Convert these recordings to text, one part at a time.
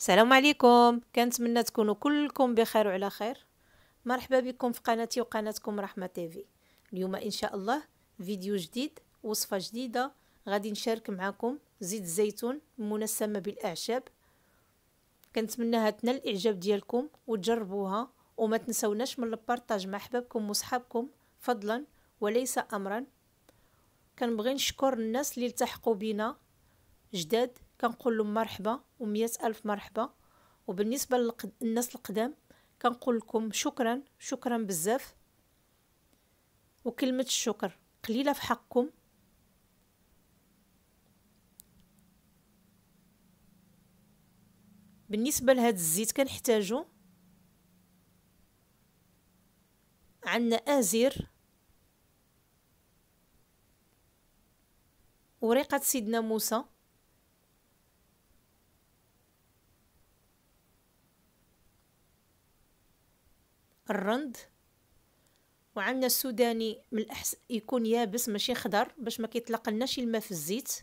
السلام عليكم، كنتمنى تكونوا كلكم بخير وعلى خير. مرحبا بكم في قناتي وقناتكم رحمة تيفي. اليوم ان شاء الله فيديو جديد، وصفة جديدة غادي نشارك معكم زيت الزيتون منسمة بالاعشاب. كنتمنى تنال الاعجاب ديالكم وتجربوها، وما تنسوناش من البارطاج مع احبابكم وصحابكم فضلا وليس امرا. كنبغي نشكر الناس اللي التحقوا بنا جداد، كنقول لهم مرحبا ومية ألف مرحبا. وبالنسبة للناس القدام كنقول لكم شكرا بزاف. وكلمة الشكر قليلة في حقكم. بالنسبة لهذا الزيت كنحتاجو عندنا ازير، وريقة سيدنا موسى، الرند، وعندنا السوداني من الأحسن يكون يابس ماشي خضر باش ما كيطلقلناش الماء في الزيت.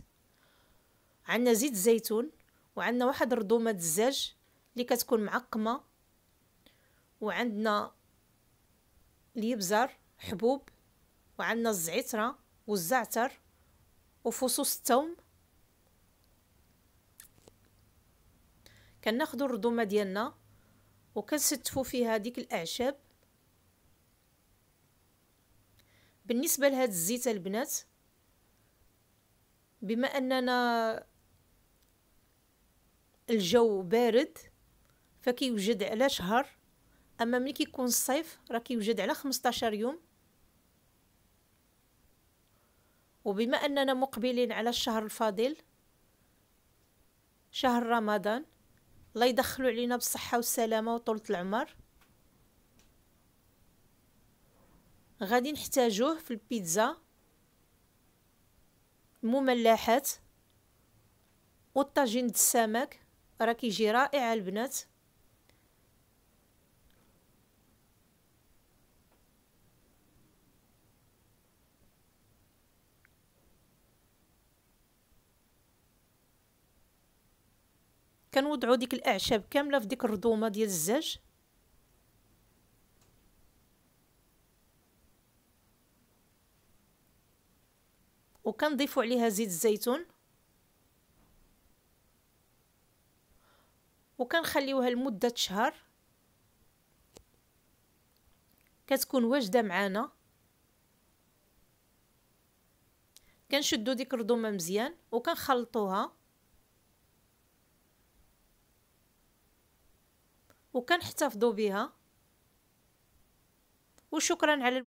عندنا زيت الزيتون، وعندنا واحد رضومة الدجاج اللي كتكون معقمة، وعندنا اليبزر حبوب، وعندنا الزعترة والزعتر وفصوص الثوم. كناخذوا الرضومه ديالنا وكنستفوا فيها ديك الاعشاب. بالنسبه لهذا الزيت البنات، بما اننا الجو بارد فكيوجد على شهر، اما ملي كيكون الصيف راه كيوجد على 15 يوم. وبما اننا مقبلين على الشهر الفاضل شهر رمضان، الله يدخلوا علينا بالصحه والسلامه وطولة العمر، غادي نحتاجوه في البيتزا، المملحات والطاجين د السمك، راه كيجي رائع البنات. كنوضعوا ديك الاعشاب كامله في ديك الرضومه ديال الزاج، وكنضيفوا عليها زيت الزيتون، وكنخليوها لمده شهر كتكون واجده معانا. كنشدوا ديك الرضومه مزيان وكنخلطوها، وكنحتفظوا بها. وشكرا على